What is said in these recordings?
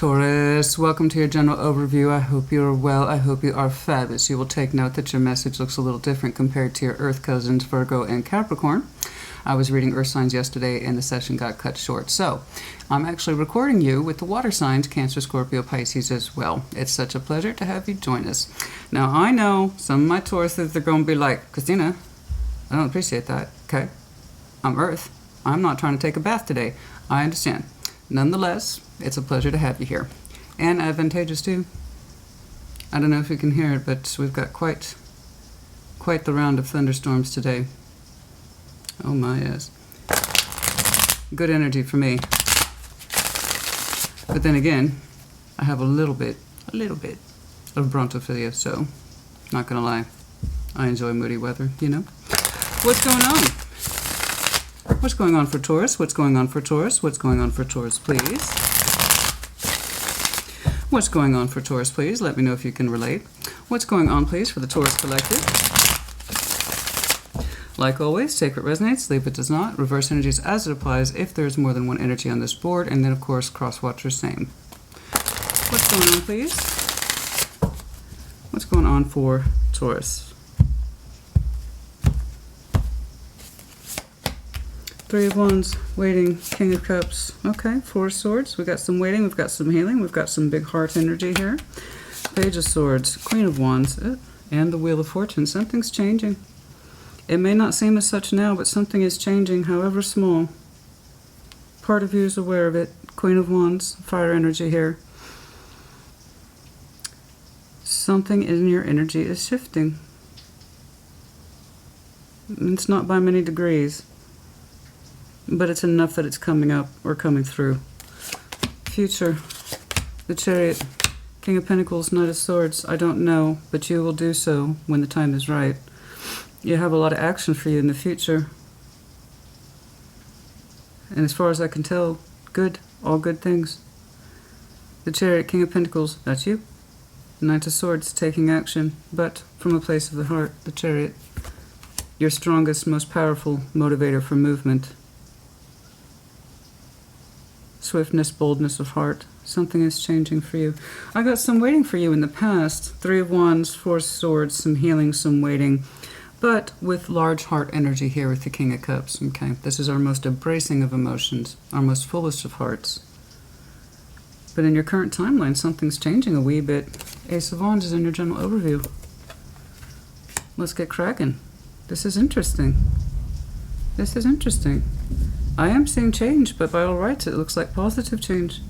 Taurus, welcome to your general overview. I hope you are well. I hope you are fabulous. You will take note that your message looks a little different compared to your Earth cousins, Virgo and Capricorn. I was reading Earth signs yesterday and the session got cut short. So I'm actually recording you with the water signs, Cancer, Scorpio, Pisces as well. It's such a pleasure to have you join us. Now I know some of my Tauruses are going to be like, Christina, I don't appreciate that. Okay, I'm Earth. I'm not trying to take a bath today. I understand. Nonetheless, it's a pleasure to have you here. And advantageous too. I don't know if you can hear it, but we've got quite the round of thunderstorms today. Oh my, yes. Good energy for me. But then again, I have a little bit of brontophilia, so not gonna lie. I enjoy moody weather, you know. What's going on? What's going on for Taurus? What's going on for Taurus? What's going on for Taurus, please? What's going on for Taurus, please? Let me know if you can relate. What's going on, please, for the Taurus Collective? Like always, take what resonates, leave what does not. Reverse energies as it applies if there's more than one energy on this board. And then, of course, cross-watchers, same. What's going on, please? What's going on for Taurus? Three of Wands, waiting, King of Cups. Okay, Four of Swords. We've got some waiting, we've got some healing, we've got some big heart energy here. Page of Swords, Queen of Wands, and the Wheel of Fortune. Something's changing. It may not seem as such now, but something is changing, however small. Part of you is aware of it. Queen of Wands, fire energy here. Something in your energy is shifting. It's not by many degrees, but it's enough that it's coming up or coming through. Future, the Chariot, King of Pentacles, Knight of Swords. I don't know, but you will do so when the time is right. You have a lot of action for you in the future. And as far as I can tell, good, all good things. The Chariot, King of Pentacles, that's you. Knight of Swords, taking action, but from a place of the heart. The Chariot, your strongest, most powerful motivator for movement. Swiftness, boldness of heart. Something is changing for you. I got some waiting for you in the past. Three of Wands, Four of Swords, some healing, some waiting. But with large heart energy here with the King of Cups. Okay, this is our most embracing of emotions, our most fullest of hearts. But in your current timeline, something's changing a wee bit. Ace of Wands is in your general overview. Let's get cracking. This is interesting. This is interesting. I am seeing change, but by all rights, it looks like positive change.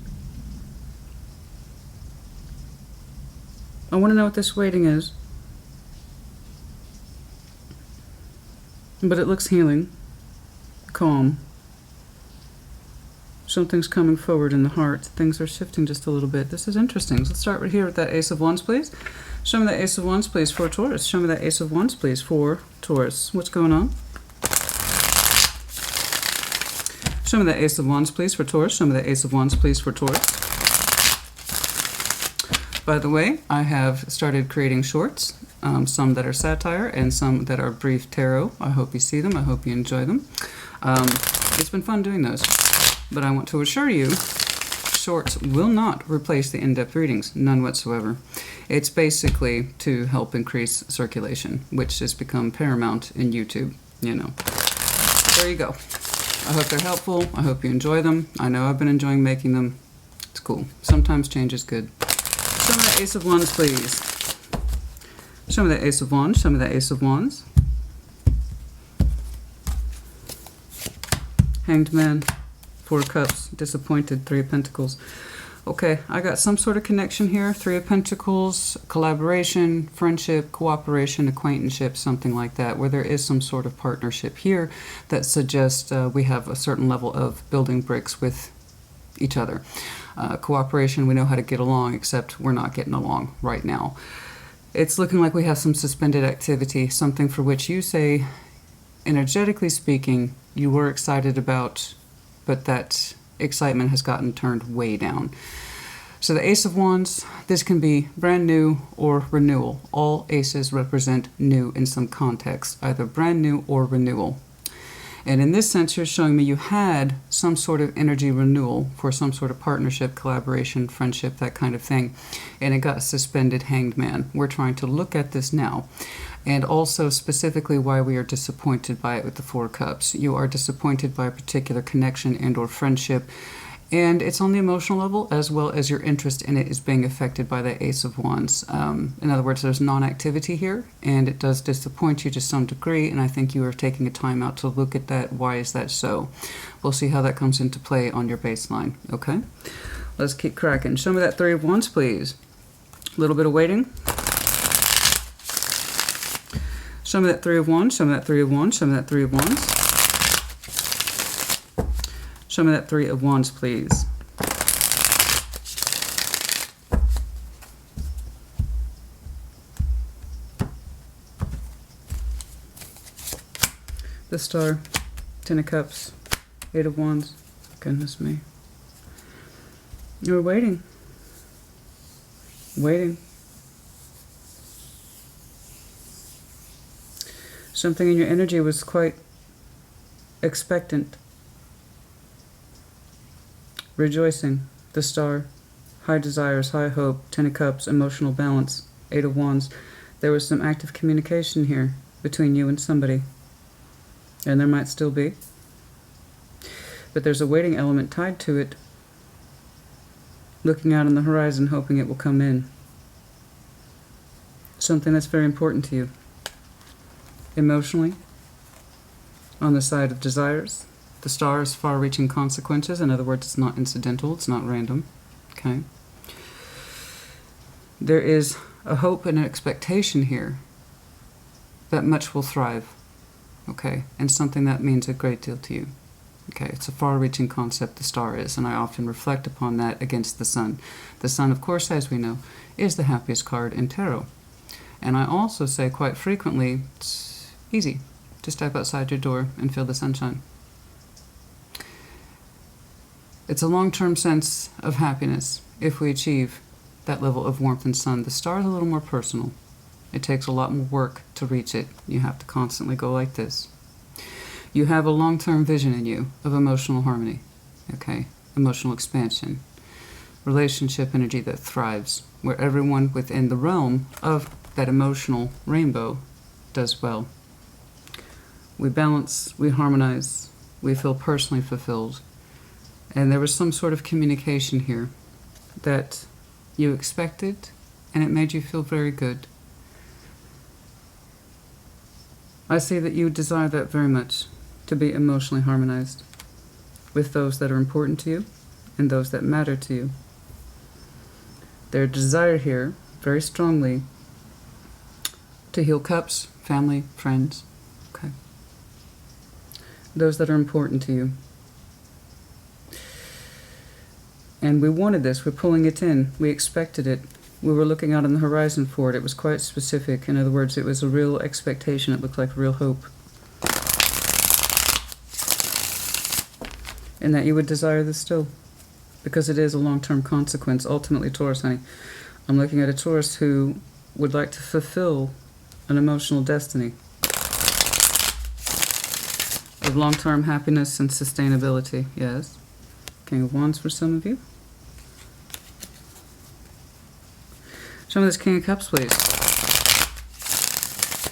I want to know what this waiting is. But it looks healing, calm. Something's coming forward in the heart. Things are shifting just a little bit. This is interesting. Let's start right here with that Ace of Wands, please. Show me that Ace of Wands, please, for Taurus. Show me that Ace of Wands, please, for Taurus. What's going on? Show me that Ace of Wands, please, for Taurus. Show me that Ace of Wands, please, for Taurus. By the way, I have started creating shorts, some that are satire and some that are brief tarot. I hope you see them. I hope you enjoy them. It's been fun doing those. But I want to assure you, shorts will not replace the in-depth readings, none whatsoever. It's basically to help increase circulation, which has become paramount in YouTube, you know. There you go. I hope they're helpful. I hope you enjoy them. I know I've been enjoying making them. It's cool. Sometimes change is good. Show me that Ace of Wands, please. Show me that Ace of Wands. Show me that Ace of Wands. Hanged Man. Four of Cups. Disappointed. Three of Pentacles. Okay, I got some sort of connection here. Three of Pentacles, collaboration, friendship, cooperation, acquaintanceship, something like that, where there is some sort of partnership here that suggests we have a certain level of building bricks with each other. Cooperation, we know how to get along, except we're not getting along right now. It's looking like we have some suspended activity, something for which you say, energetically speaking, you were excited about, but that excitement has gotten turned way down. So the Ace of Wands, this can be brand new or renewal. All aces represent new in some context, either brand new or renewal. And in this sense, you're showing me you had some sort of energy renewal for some sort of partnership, collaboration, friendship, that kind of thing. And it got suspended, Hanged Man. We're trying to look at this now. And also specifically why we are disappointed by it with the Four of Cups. You are disappointed by a particular connection and or friendship. And it's on the emotional level, as well as your interest in it is being affected by the Ace of Wands. In other words, there's non-activity here, and it does disappoint you to some degree, and I think you are taking a time out to look at that. Why is that so? We'll see how that comes into play on your baseline, okay? Let's keep cracking. Show me that Three of Wands, please. A little bit of waiting. Show me that Three of Wands, show me that Three of Wands, show me that Three of Wands. Show me that Three of Wands, please. The Star, Ten of Cups, Eight of Wands. Goodness me. You were waiting. Waiting. Something in your energy was quite expectant. Rejoicing, the Star, high desires, high hope, Ten of Cups, emotional balance, Eight of Wands. There was some active communication here between you and somebody. And there might still be. But there's a waiting element tied to it. Looking out on the horizon, hoping it will come in. Something that's very important to you. Emotionally, on the side of desires. The Star is far-reaching consequences. In other words, it's not incidental, it's not random. Okay? There is a hope and an expectation here that much will thrive. Okay? And something that means a great deal to you. Okay? It's a far-reaching concept, the Star is, and I often reflect upon that against the Sun. The Sun, of course, as we know, is the happiest card in tarot. And I also say quite frequently, it's easy. Just step outside your door and feel the sunshine. It's a long-term sense of happiness if we achieve that level of warmth and sun. The Star is a little more personal. It takes a lot more work to reach it. You have to constantly go like this. You have a long-term vision in you of emotional harmony, okay? Emotional expansion. Relationship energy that thrives, where everyone within the realm of that emotional rainbow does well. We balance, we harmonize, we feel personally fulfilled. And there was some sort of communication here that you expected, and it made you feel very good. I see that you desire that very much, to be emotionally harmonized with those that are important to you and those that matter to you. Their desire here, very strongly, to heal cups, family, friends, okay? Those that are important to you. And we wanted this, we're pulling it in, we expected it, we were looking out on the horizon for it, it was quite specific. In other words, it was a real expectation, it looked like real hope. And that you would desire this still, because it is a long-term consequence. Ultimately, Taurus, honey, I'm looking at a Taurus who would like to fulfill an emotional destiny of long-term happiness and sustainability, yes. King of Wands for some of you. Show me this King of Cups, please.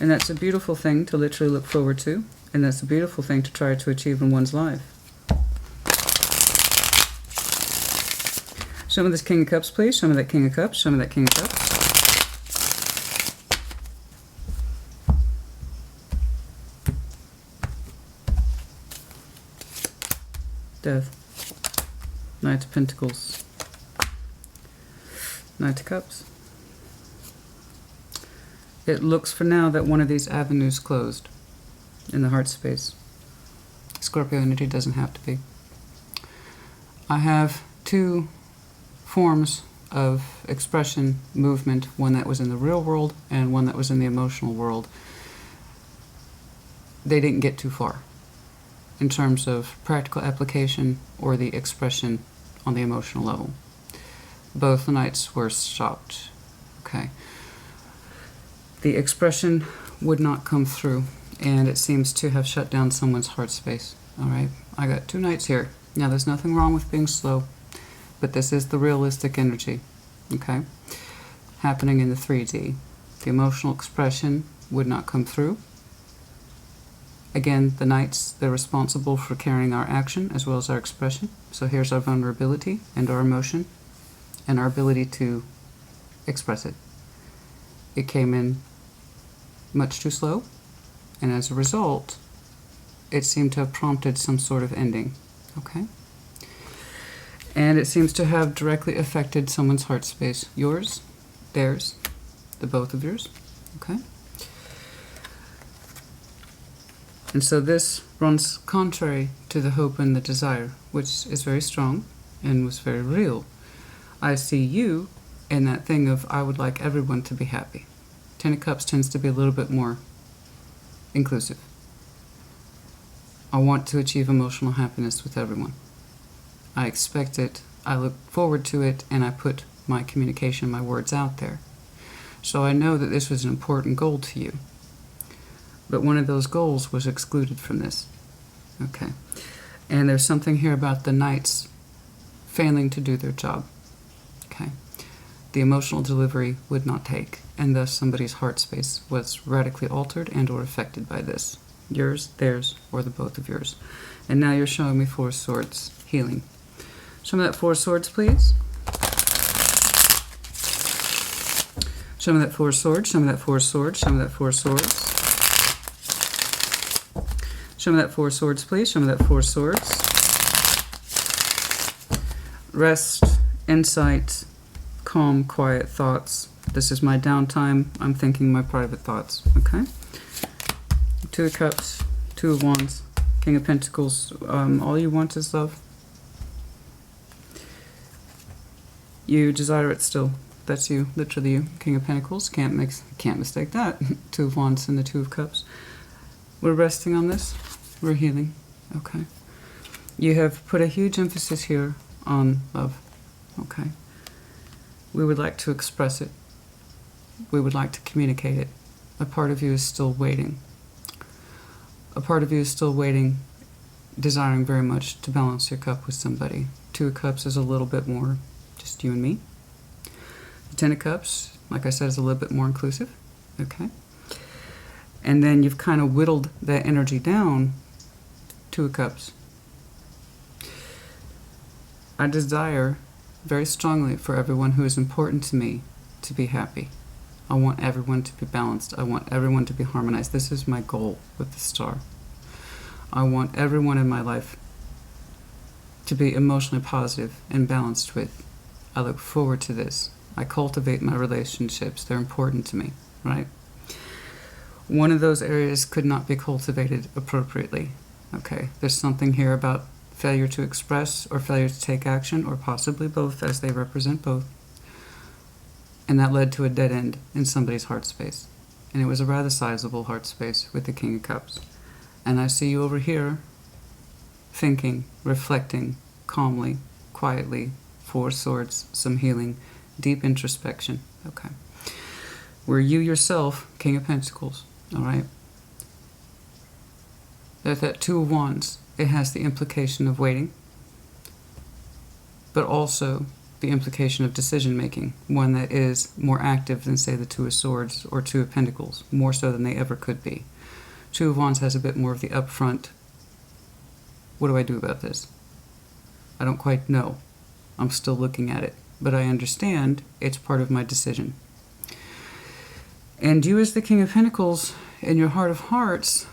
And that's a beautiful thing to literally look forward to. And that's a beautiful thing to try to achieve in one's life. Show me this King of Cups, please. Show me that King of Cups. Show me that King of Cups. Death. Knight of Pentacles. Knight of Cups. It looks for now that one of these avenues closed in the heart space. Scorpio energy doesn't have to be. I have two forms of expression, movement, one that was in the real world and one that was in the emotional world. They didn't get too far in terms of practical application or the expression on the emotional level. Both the knights were stopped. Okay. The expression would not come through and it seems to have shut down someone's heart space. All right, I got 2 knights here. Now, there's nothing wrong with being slow, but this is the realistic energy, okay, happening in the 3D. The emotional expression would not come through. Again, the knights, they're responsible for carrying our action as well as our expression. So here's our vulnerability and our emotion and our ability to express it. It came in much too slow, and as a result, it seemed to have prompted some sort of ending, okay? And it seems to have directly affected someone's heart space. Yours, theirs, the both of yours, okay? And so this runs contrary to the hope and the desire, which is very strong and was very real. I see you in that thing of, I would like everyone to be happy. 10 of Cups tends to be a little bit more inclusive. I want to achieve emotional happiness with everyone. I expect it, I look forward to it, and I put my communication, my words out there. So I know that this was an important goal to you. But one of those goals was excluded from this. Okay. And there's something here about the knights failing to do their job. Okay. The emotional delivery would not take, and thus somebody's heart space was radically altered and or affected by this. Yours, theirs, or the both of yours. And now you're showing me 4 swords, healing. Show me that 4 swords, please. Show me that 4 swords, show me that 4 swords, show me that 4 swords. Show me that 4 swords, please. Show me that 4 swords. Rest, insight, calm, quiet thoughts. This is my downtime. I'm thinking my private thoughts. Okay? 2 of Cups, 2 of Wands, King of Pentacles. All you want is love. You desire it still. That's you, literally you. King of Pentacles. Can't mistake that. 2 of Wands and the 2 of Cups. We're resting on this. We're healing. Okay. You have put a huge emphasis here on love. Okay. We would like to express it. We would like to communicate it. A part of you is still waiting. A part of you is still waiting, desiring very much to balance your cup with somebody. 2 of Cups is a little bit more just you and me. The 10 of Cups, like I said, is a little bit more inclusive. Okay. And then you've kind of whittled that energy down. 2 of Cups. I desire very strongly for everyone who is important to me to be happy. I want everyone to be balanced. I want everyone to be harmonized. This is my goal with the star. I want everyone in my life to be emotionally positive and balanced with. I look forward to this. I cultivate my relationships. They're important to me, right? One of those areas could not be cultivated appropriately. Okay, there's something here about failure to express or failure to take action, or possibly both, as they represent both. And that led to a dead end in somebody's heart space. And it was a rather sizable heart space with the King of Cups. And I see you over here thinking, reflecting, calmly, quietly, 4 swords, some healing, deep introspection. Okay. Where you yourself, King of Pentacles, all right? That 2 of Wands, it has the implication of waiting, but also the implication of decision-making, one that is more active than, say, the 2 of Swords or 2 of Pentacles, more so than they ever could be. 2 of Wands has a bit more of the upfront, what do I do about this? I don't quite know. I'm still looking at it, but I understand it's part of my decision. And you as the King of Pentacles, in your heart of hearts,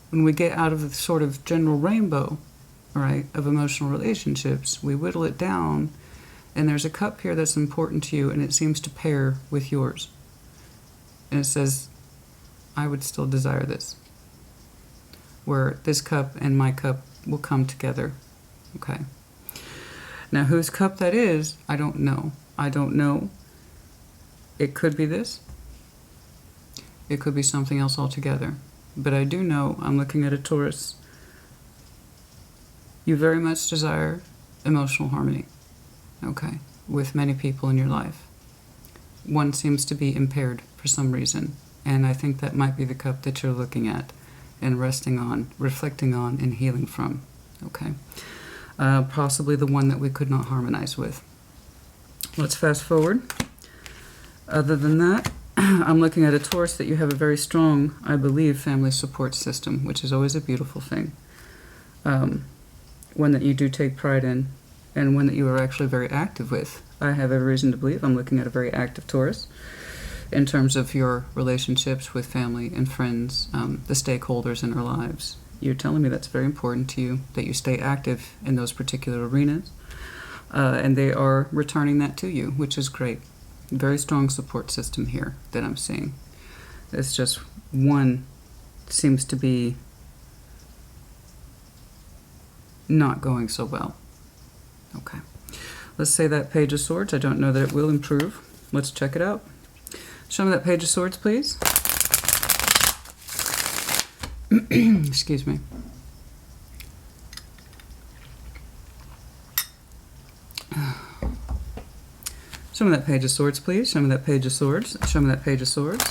when we get out of the sort of general rainbow, all right, of emotional relationships, we whittle it down, and there's a cup here that's important to you, and it seems to pair with yours. And it says, I would still desire this. Where this cup and my cup will come together. Okay. Now, whose cup that is, I don't know. I don't know. It could be this. It could be something else altogether. But I do know, I'm looking at a Taurus, you very much desire emotional harmony, okay, with many people in your life. One seems to be impaired for some reason. And I think that might be the cup that you're looking at and resting on, reflecting on, and healing from. Okay. Possibly the one that we could not harmonize with. Let's fast forward. Other than that, I'm looking at a Taurus that you have a very strong, I believe, family support system, which is always a beautiful thing. One that you do take pride in, and one that you are actually very active with. I have every reason to believe I'm looking at a very active Taurus in terms of your relationships with family and friends, the stakeholders in our lives. You're telling me that's very important to you, that you stay active in those particular arenas, and they are returning that to you, which is great. Very strong support system here that I'm seeing. It's just one seems to be not going so well. Okay. Let's say that Page of Swords. I don't know that it will improve. Let's check it out. Show me that Page of Swords, please. Excuse me. Show me that Page of Swords, please. Show me that Page of Swords. Show me that Page of Swords.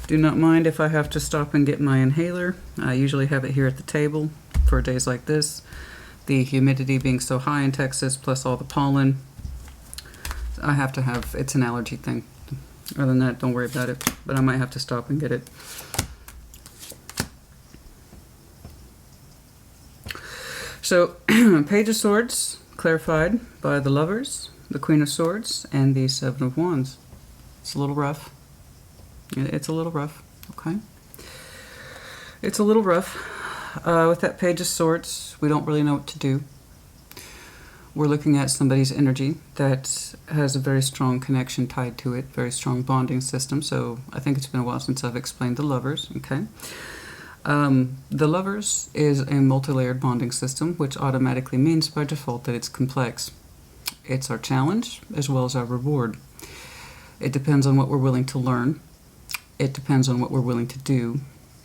Do not mind if I have to stop and get my inhaler. I usually have it here at the table for days like this. The humidity being so high in Texas, plus all the pollen, I have to have, it's an allergy thing. Other than that, don't worry about it. But I might have to stop and get it. So, Page of Swords, clarified by the Lovers, the Queen of Swords, and the Seven of Wands. It's a little rough. It's a little rough, okay? It's a little rough. With that Page of Swords, we don't really know what to do. We're looking at somebody's energy that has a very strong connection tied to it, very strong bonding system. So I think it's been a while since I've explained the Lovers, okay? The Lovers is a multi-layered bonding system, which automatically means by default that it's complex. It's our challenge as well as our reward. It depends on what we're willing to learn. It depends on what we're willing to do,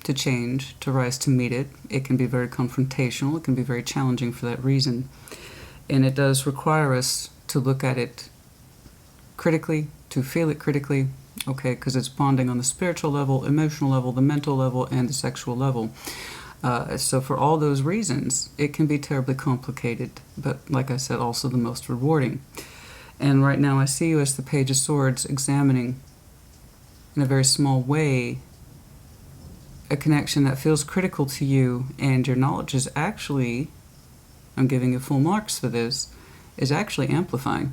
to change, to rise to meet it. It can be very confrontational. It can be very challenging for that reason. And it does require us to look at it critically, to feel it critically, okay, because it's bonding on the spiritual level, emotional level, the mental level, and the sexual level. So for all those reasons, it can be terribly complicated, but like I said, also the most rewarding. And right now I see you as the Page of Swords examining in a very small way a connection that feels critical to you, and your knowledge is actually, I'm giving you full marks for this, is actually amplifying.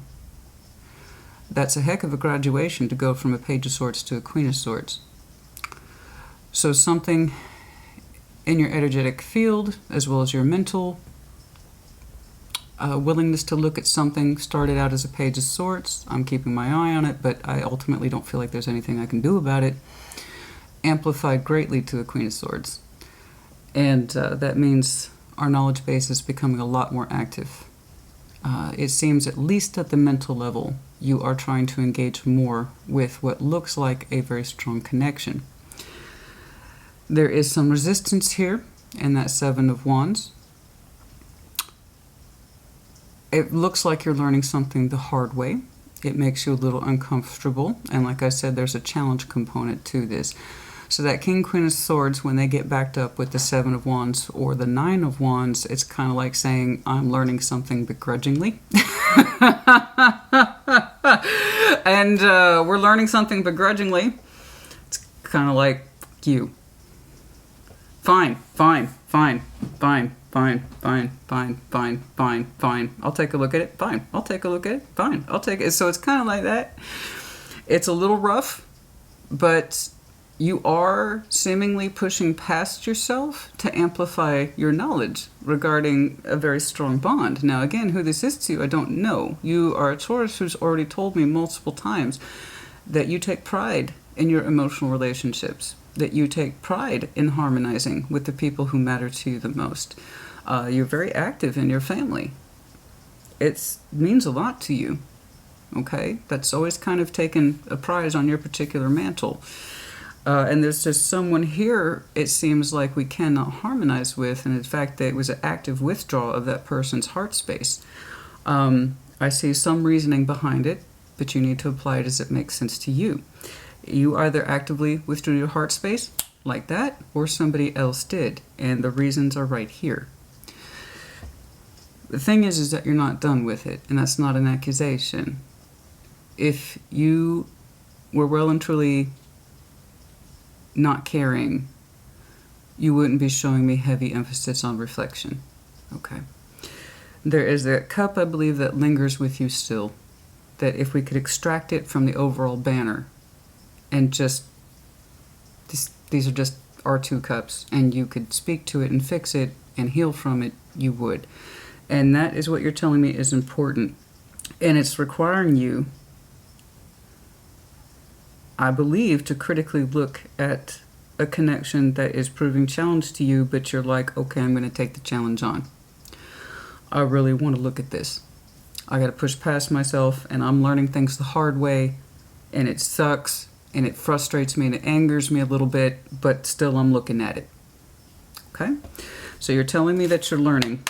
That's a heck of a graduation to go from a Page of Swords to a Queen of Swords. So something in your energetic field, as well as your mental willingness to look at something, started out as a Page of Swords. I'm keeping my eye on it, but I ultimately don't feel like there's anything I can do about it. Amplified greatly to a Queen of Swords. And that means our knowledge base is becoming a lot more active. It seems, at least at the mental level, you are trying to engage more with what looks like a very strong connection. There is some resistance here in that Seven of Wands. It looks like you're learning something the hard way. It makes you a little uncomfortable. And like I said, there's a challenge component to this. So that King, Queen of Swords, when they get backed up with the Seven of Wands or the Nine of Wands, it's kind of like saying, I'm learning something begrudgingly. And we're learning something begrudgingly. It's kind of like, you. Fine. I'll take a look at it. Fine. I'll take a look at it. Fine. I'll take it. So it's kind of like that. It's a little rough, but you are seemingly pushing past yourself to amplify your knowledge regarding a very strong bond. Now, again, who this is to you, I don't know. You are a Taurus who's already told me multiple times that you take pride in your emotional relationships, that you take pride in harmonizing with the people who matter to you the most. You're very active in your family. It means a lot to you, okay? That's always kind of taken a prize on your particular mantle. And there's just someone here, it seems like we cannot harmonize with, and in fact, there was an active withdrawal of that person's heart space. I see some reasoning behind it, but you need to apply it as it makes sense to you. You either actively withdrew your heart space, like that, or somebody else did, and the reasons are right here. The thing is that you're not done with it, and that's not an accusation. If you were well and truly not caring, you wouldn't be showing me heavy emphasis on reflection. Okay. There is that cup, I believe, that lingers with you still, that if we could extract it from the overall banner and just these are just our two cups, and you could speak to it and fix it and heal from it, you would. And that is what you're telling me is important. And it's requiring you, I believe, to critically look at a connection that is proving challenge to you, but you're like, okay, I'm going to take the challenge on. I really want to look at this. I got to push past myself, and I'm learning things the hard way, and it sucks, and it frustrates me, and it angers me a little bit, but still I'm looking at it. Okay? So you're telling me that you're learning.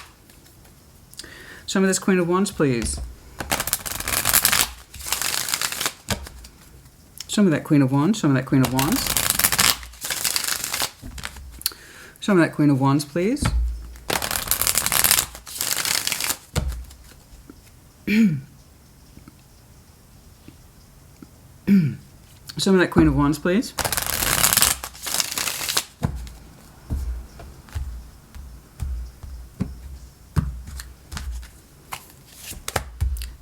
Show me this Queen of Wands, please. Show me that Queen of Wands. Show me that Queen of Wands. Show me that Queen of Wands, please. Show me that Queen of Wands, please.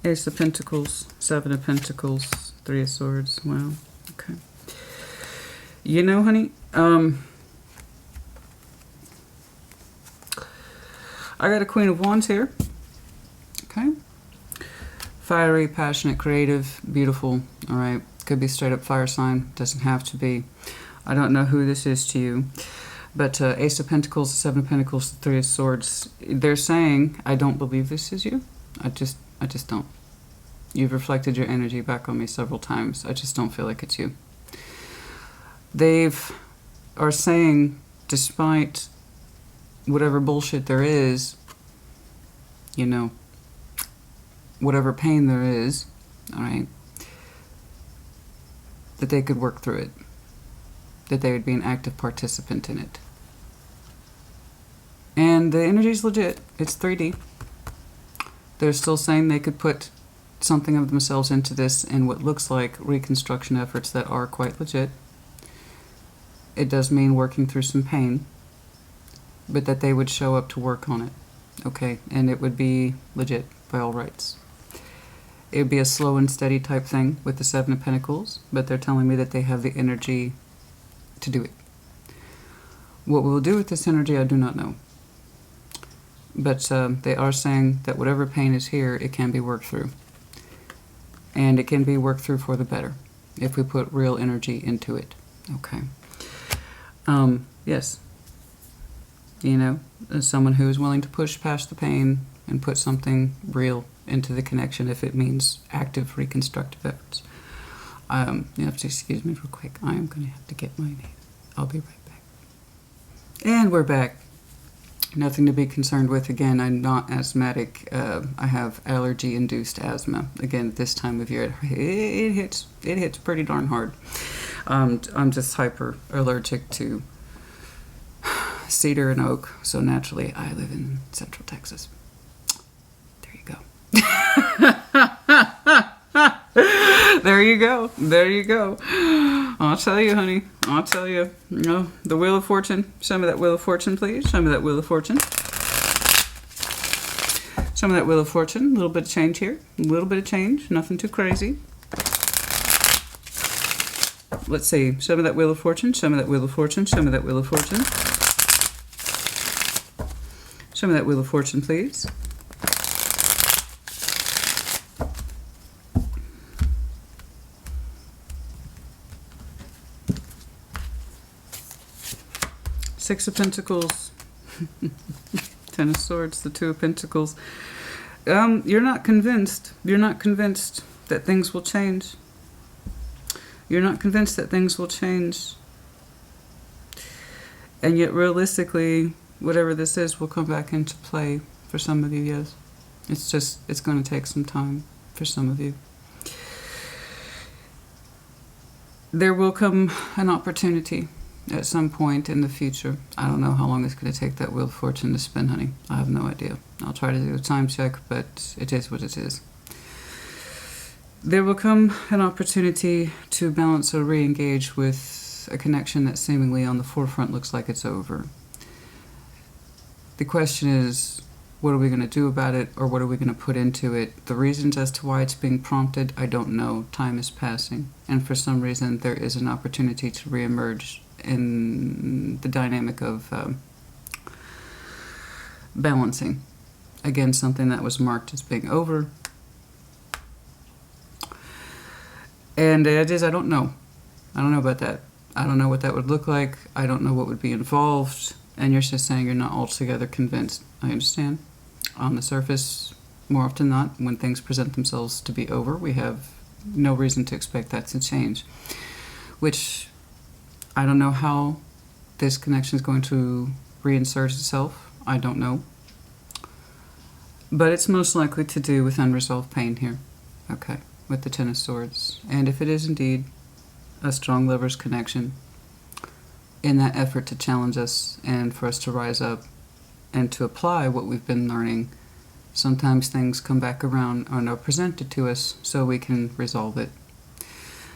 Ace of Pentacles, Seven of Pentacles, Three of Swords. Wow. Okay. You know, honey, I got a Queen of Wands here. Okay. Fiery, passionate, creative, beautiful. All right. Could be straight up fire sign. Doesn't have to be. I don't know who this is to you. But Ace of Pentacles, Seven of Pentacles, Three of Swords. They're saying, I don't believe this is you. I just don't. You've reflected your energy back on me several times. I just don't feel like it's you. Are saying, despite whatever bullshit there is, you know, whatever pain there is, all right, that they could work through it. That they would be an active participant in it. And the energy's legit. It's 3D. They're still saying they could put something of themselves into this in what looks like reconstruction efforts that are quite legit. It does mean working through some pain, but that they would show up to work on it. Okay, and it would be legit by all rights. It would be a slow and steady type thing with the Seven of Pentacles, but they're telling me that they have the energy to do it. What we will do with this energy, I do not know. But they are saying that whatever pain is here, it can be worked through. And it can be worked through for the better if we put real energy into it. Okay. Yes. You know, as someone who is willing to push past the pain and put something real into the connection if it means active reconstructive efforts. You have to excuse me real quick. I am going to have to get my name. I'll be right back. And we're back. Nothing to be concerned with. Again, I'm not asthmatic. I have allergy-induced asthma. Again, at this time of year, it hits pretty darn hard. I'm just hyper allergic to cedar and oak, so naturally I live in Central Texas. There you go. There you go. There you go. I'll tell you, honey. I'll tell you. Oh, the Wheel of Fortune. Show me that Wheel of Fortune, please. Show me that Wheel of Fortune. Show me that Wheel of Fortune. A little bit of change here. A little bit of change. Nothing too crazy. Let's see. Show me that Wheel of Fortune. Show me that Wheel of Fortune. Show me that Wheel of Fortune. Show me that Wheel of Fortune, please. Six of Pentacles, Ten of Swords, the Two of Pentacles. You're not convinced. You're not convinced that things will change. You're not convinced that things will change. And yet realistically, whatever this is will come back into play for some of you, yes. It's going to take some time for some of you. There will come an opportunity at some point in the future. I don't know how long it's going to take that Wheel of Fortune to spin, honey. I have no idea. I'll try to do a time check, but it is what it is. There will come an opportunity to balance or re-engage with a connection that seemingly on the forefront looks like it's over. The question is, what are we going to do about it, or what are we going to put into it? The reasons as to why it's being prompted, I don't know. Time is passing, and for some reason there is an opportunity to reemerge in the dynamic of balancing. Again, something that was marked as being over. And it is, I don't know. I don't know about that. I don't know what that would look like. I don't know what would be involved. And you're just saying you're not altogether convinced. I understand. On the surface, more often than not, when things present themselves to be over, we have no reason to expect that to change. Which, I don't know how this connection is going to reinsert itself. I don't know. But it's most likely to do with unresolved pain here. Okay, with the Ten of Swords. And if it is indeed a strong lover's connection, in that effort to challenge us and for us to rise up and to apply what we've been learning, sometimes things come back around and are presented to us so we can resolve it.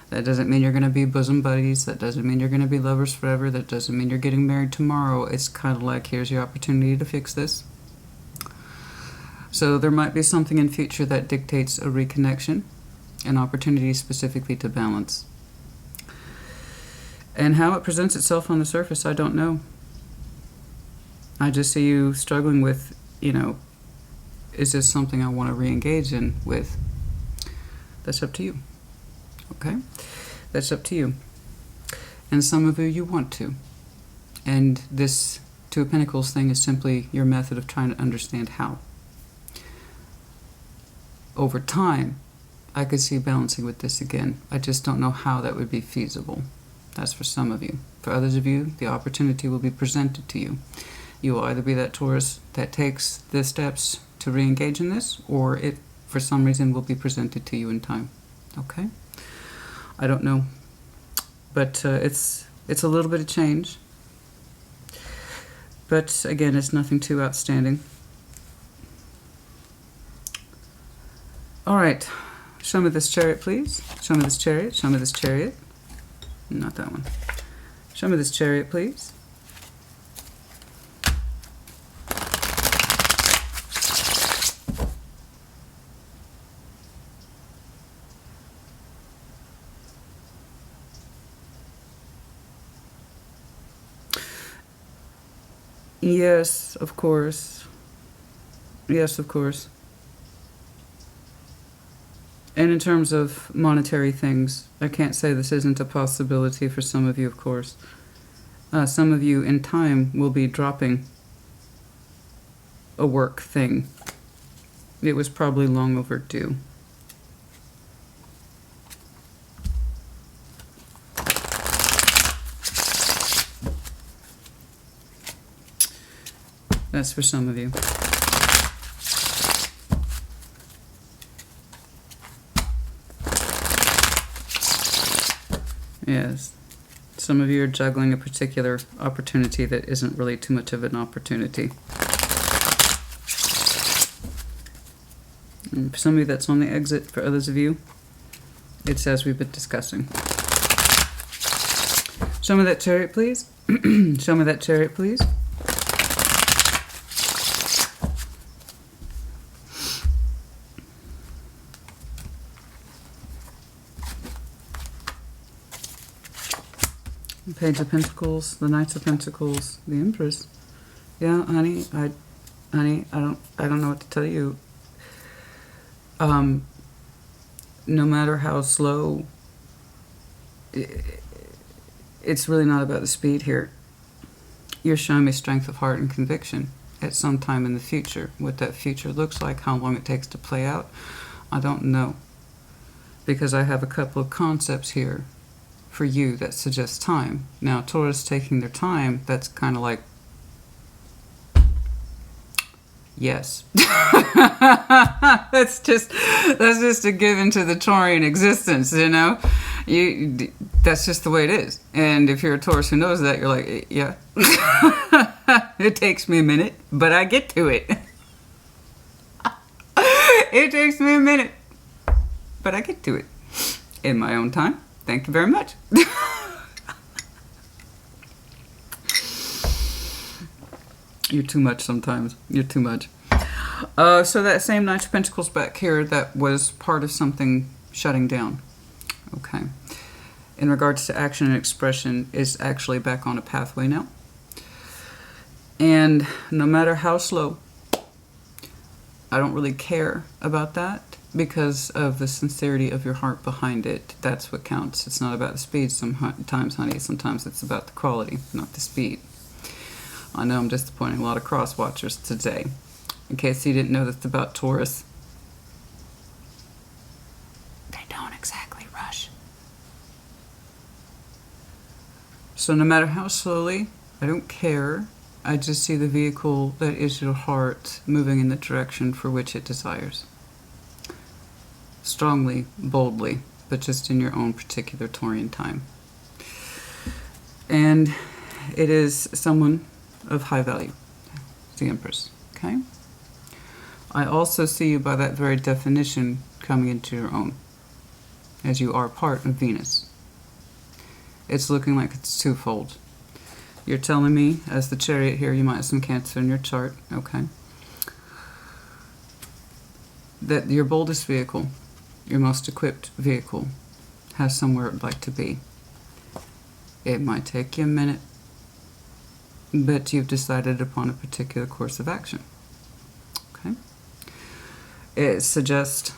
That doesn't mean you're going to be bosom buddies. That doesn't mean you're going to be lovers forever. That doesn't mean you're getting married tomorrow. It's kind of like, here's your opportunity to fix this. So there might be something in future that dictates a reconnection, an opportunity specifically to balance. And how it presents itself on the surface, I don't know. I just see you struggling with, is this something I want to re-engage in with? That's up to you. Okay? That's up to you. And some of you want to. And this Two of Pentacles thing is simply your method of trying to understand how. Over time, I could see balancing with this again. I just don't know how that would be feasible. That's for some of you. For others of you, the opportunity will be presented to you. You will either be that Taurus that takes the steps to re-engage in this, or it, for some reason, will be presented to you in time. Okay? I don't know. But it's a little bit of change. But again, it's nothing too outstanding. All right. Show me this chariot, please. Show me this chariot. Show me this chariot. Not that one. Show me this chariot, please. Yes, of course. Yes, of course. And in terms of monetary things, I can't say this isn't a possibility for some of you, of course. Some of you in time will be dropping a work thing. It was probably long overdue. That's for some of you. Yes. Some of you are juggling a particular opportunity that isn't really too much of an opportunity. And for some of you, that's on the exit. For others of you, it's as we've been discussing. Show me that chariot, please. Show me that chariot, please. Page of Pentacles, the Knights of Pentacles, the Empress. Yeah, honey, I don't know what to tell you. No matter how slow, it's really not about the speed here. You're showing me strength of heart and conviction at some time in the future. What that future looks like, how long it takes to play out, I don't know. Because I have a couple of concepts here for you that suggests time. Now, Taurus taking their time, that's kind of like, yes. that's just a given to the Taurian existence, you know? That's just the way it is. And if you're a Taurus who knows that, you're like, yeah. It takes me a minute, but I get to it. It takes me a minute, but I get to it in my own time. Thank you very much. You're too much sometimes. You're too much. So that same Knight of Pentacles back here, that was part of something shutting down. Okay. In regards to action and expression, is actually back on a pathway now. And no matter how slow, I don't really care about that because of the sincerity of your heart behind it. That's what counts. It's not about the speed sometimes, honey. Sometimes it's about the quality, not the speed. I know I'm disappointing a lot of cross watchers today. In case you didn't know, that's about Taurus. They don't exactly rush. So no matter how slowly, I don't care. I just see the vehicle that is your heart moving in the direction for which it desires. Strongly, boldly, but just in your own particular Taurian time. And it is someone of high value, the Empress, okay? I also see you by that very definition coming into your own, as you are part of Venus. It's looking like it's twofold. You're telling me, as the Chariot here, you might have some Cancer in your chart, okay? That your boldest vehicle, your most equipped vehicle, has somewhere it would like to be. It might take you a minute, but you've decided upon a particular course of action, okay? It suggests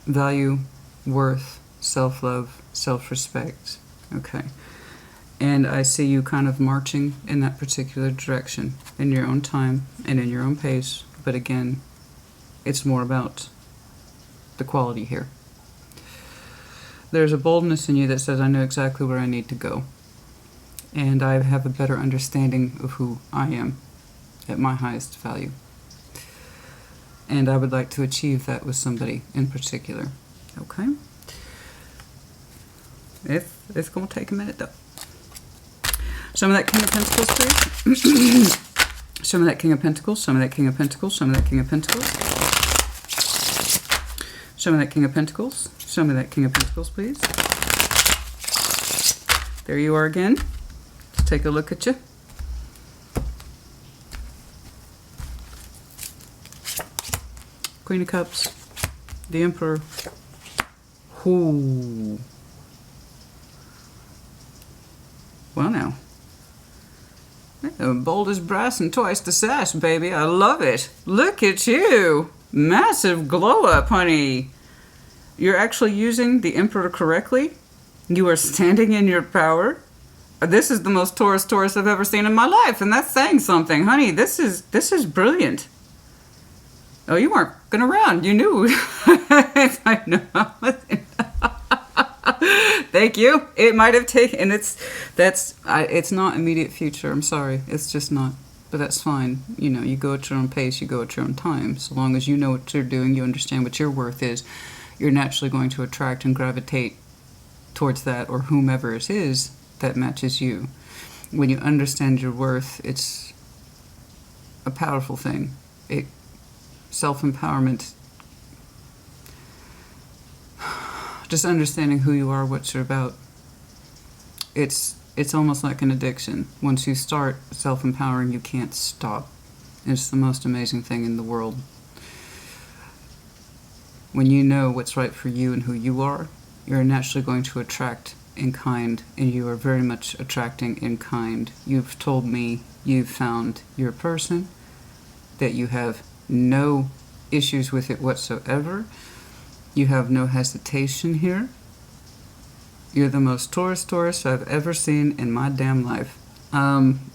value, worth, self-love, self-respect, okay? And I see you kind of marching in that particular direction in your own time and in your own pace. But again, it's more about the quality here. There's a boldness in you that says, I know exactly where I need to go. And I have a better understanding of who I am at my highest value. And I would like to achieve that with somebody in particular. Okay? It's going to take a minute though. Show me that King of Pentacles, please. Show me that King of Pentacles. Show me that King of Pentacles. Show me that King of Pentacles. Show me that King of Pentacles. Show me that King of Pentacles, please. There you are again. Let's take a look at you. Queen of Cups. The Emperor. Ooh. Well now. Bold as brass and twice the sash, baby. I love it. Look at you. Massive glow up, honey. You're actually using the Emperor correctly. You are standing in your power. This is the most Taurus I've ever seen in my life, and that's saying something, honey. This is brilliant. Oh, you weren't going around. You knew. I know. Thank you. It might have taken, it's not immediate future. I'm sorry. It's just not. But that's fine. You know, you go at your own pace, you go at your own time. So long as you know what you're doing, you understand what your worth is, you're naturally going to attract and gravitate towards that or whomever it is that matches you. When you understand your worth, it's a powerful thing. Self-empowerment, just understanding who you are, what you're about. It's almost like an addiction. Once you start self-empowering, you can't stop. It's the most amazing thing in the world. When you know what's right for you and who you are, you're naturally going to attract in kind, and you are very much attracting in kind. You've told me you've found your person, that you have no issues with it whatsoever. You have no hesitation here. You're the most Taurus I've ever seen in my damn life.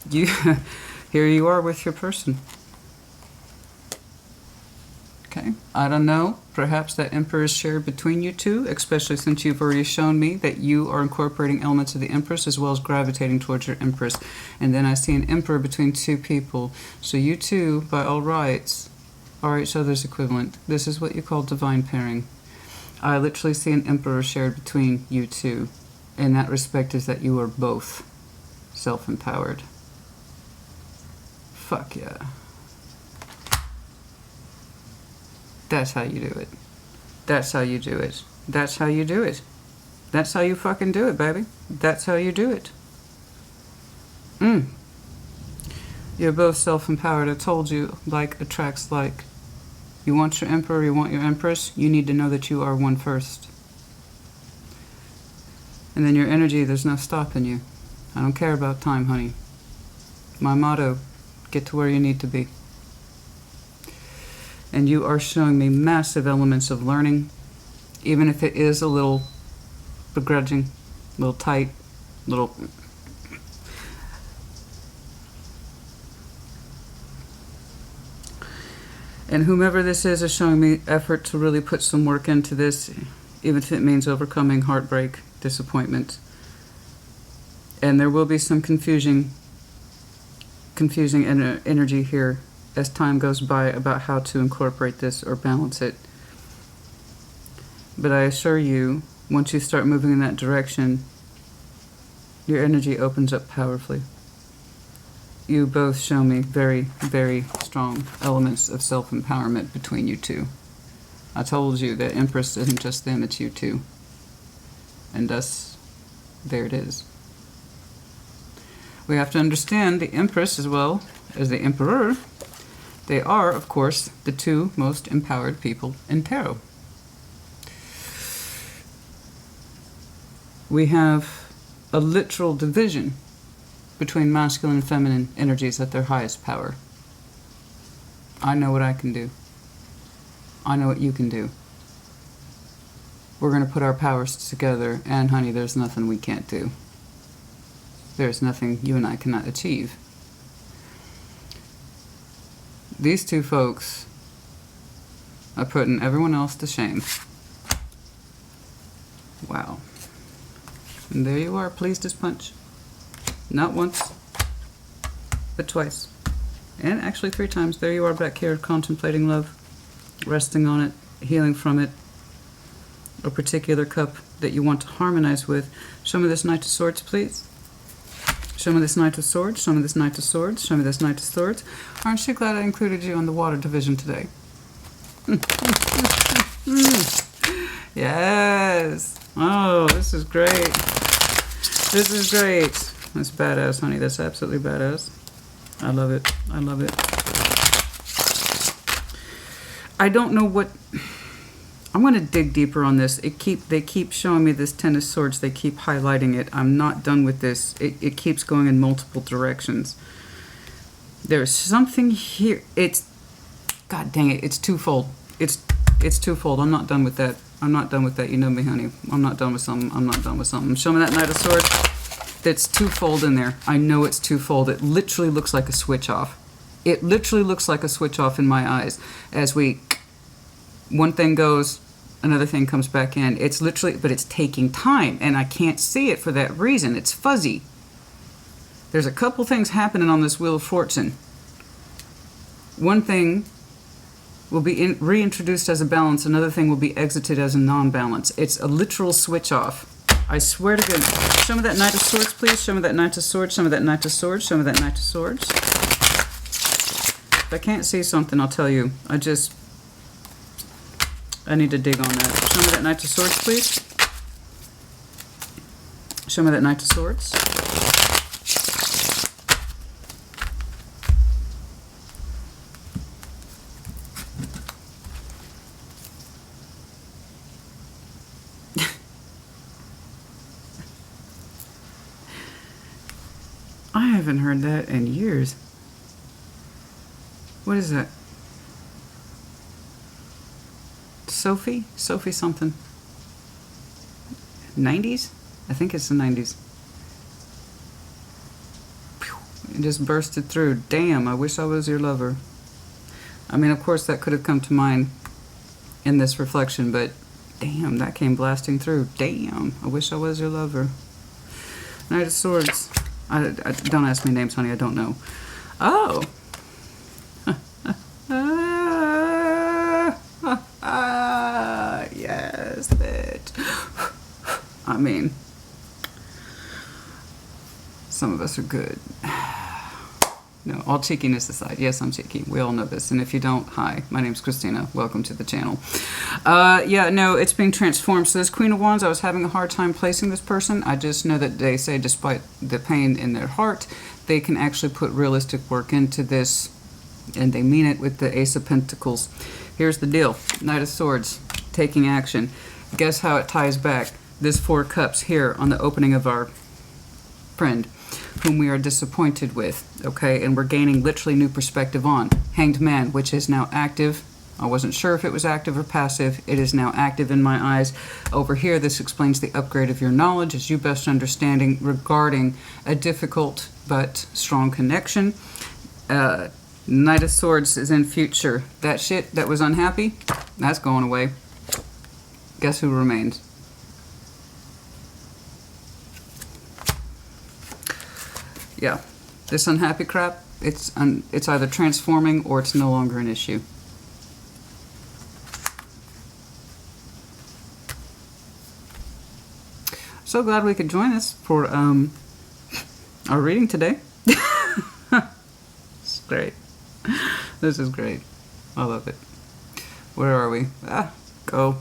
Here you are with your person. Okay. Okay, I don't know. Perhaps that Emperor is shared between you two, especially since you've already shown me that you are incorporating elements of the Empress as well as gravitating towards your Empress. And then I see an Emperor between two people. So you two, by all rights, are each other's equivalent. This is what you call divine pairing. I literally see an Emperor shared between you two. In that respect is that you are both self-empowered. Fuck yeah. That's how you do it. That's how you do it. That's how you do it. That's how you fucking do it, baby. That's how you do it. You're both self-empowered. I told you, like attracts like. You want your Emperor, you want your Empress, you need to know that you are one first. And then your energy, there's no stopping you. I don't care about time, honey. My motto, get to where you need to be. And you are showing me massive elements of learning, even if it is a little begrudging, a little tight, little... And whomever this is showing me effort to really put some work into this, even if it means overcoming heartbreak, disappointment. And there will be some confusing energy here as time goes by about how to incorporate this or balance it. But I assure you, once you start moving in that direction, your energy opens up powerfully. You both show me very, very strong elements of self-empowerment between you two. I told you that Empress isn't just them, it's you two. And thus, there it is. We have to understand the Empress as well as the Emperor. They are, of course, the two most empowered people in tarot. We have a literal division between masculine and feminine energies at their highest power. I know what I can do. I know what you can do. We're going to put our powers together, and honey, there's nothing we can't do. There's nothing you and I cannot achieve. These two folks are putting everyone else to shame. Wow. And there you are, pleased as punch. Not once, but twice. And actually 3 times. There you are back here contemplating love, resting on it, healing from it. A particular cup that you want to harmonize with. Show me this Knight of Swords, please. Show me this Knight of Swords. Show me this Knight of Swords. Show me this Knight of Swords. Aren't you glad I included you in the water division today? Yes. Oh, this is great. This is great. That's badass, honey. That's absolutely badass. I love it. I love it. I don't know what... I'm going to dig deeper on this. They keep showing me this Ten of Swords. They keep highlighting it. I'm not done with this. It keeps going in multiple directions. There's something here. It's... God dang it. It's twofold. It's twofold. I'm not done with that. I'm not done with that. You know me, honey. I'm not done with something. I'm not done with something. Show me that Knight of Swords. That's twofold in there. I know it's twofold. It literally looks like a switch off. It literally looks like a switch off in my eyes. As one thing goes, another thing comes back in. It's literally, but it's taking time, and I can't see it for that reason. It's fuzzy. There's a couple things happening on this Wheel of Fortune. One thing will be reintroduced as a balance. Another thing will be exited as a non-balance. It's a literal switch off. I swear to goodness. Show me that Knight of Swords, please. Show me that Knight of Swords. Show me that Knight of Swords. Show me that Knight of Swords. If I can't see something, I'll tell you. I need to dig on that. Show me that Knight of Swords, please. Show me that Knight of Swords. I haven't heard that in years. What is that? Sophie something. 90s? I think it's the 90s. It just bursted through. Damn, I wish I was your lover. I mean, of course, that could have come to mind in this reflection, but damn, that came blasting through. Damn, I wish I was your lover. Knight of Swords. Don't ask me names, honey, I don't know. Oh. Yes, bitch. I mean, some of us are good. No, all cheekiness aside. Yes, I'm cheeky. We all know this. And if you don't, hi, my name's Christina. Welcome to the channel. Yeah, no, it's being transformed. So this Queen of Wands, I was having a hard time placing this person. I just know that they say despite the pain in their heart, they can actually put realistic work into this. And they mean it with the Ace of Pentacles. Here's the deal. Knight of Swords, taking action. Guess how it ties back? This Four Cups here on the opening of our friend, whom we are disappointed with, okay? And we're gaining literally new perspective on. Hanged Man, which is now active. I wasn't sure if it was active or passive. It is now active in my eyes. Over here, this explains the upgrade of your knowledge as you best understanding regarding a difficult but strong connection. Knight of Swords is in future. That shit that was unhappy, that's going away. Guess who remains? Yeah, this unhappy crap, it's either transforming or it's no longer an issue. So glad we could join us for our reading today. It's great. This is great. I love it. Where are we? Go.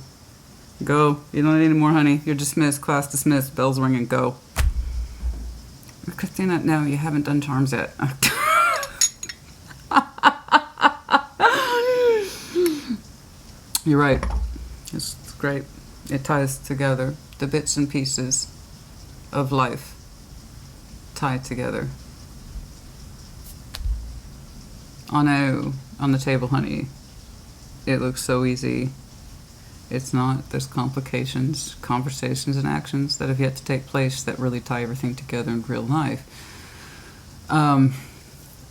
Go. You don't need any more, honey. You're dismissed. Class dismissed. Bells ringing. Go. Christina, no, you haven't done charms yet. You're right. It's great. It ties together. The bits and pieces of life tie together. Oh no, on the table, honey. It looks so easy. It's not. There's complications, conversations, and actions that have yet to take place that really tie everything together in real life. I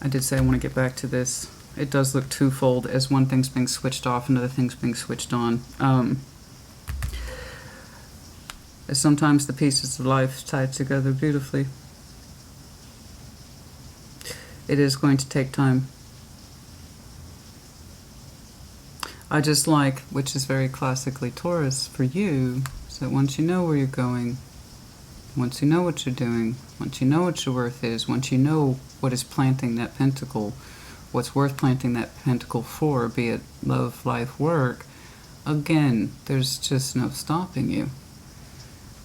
did say I want to get back to this. It does look twofold, as one thing's being switched off and other thing's being switched on. As sometimes the pieces of life tied together beautifully. It is going to take time. I just like, which is very classically Taurus for you, is that once you know where you're going, once you know what you're doing, once you know what your worth is, once you know what is planting that pentacle, what's worth planting that pentacle for, be it love, life, work, again, there's just no stopping you.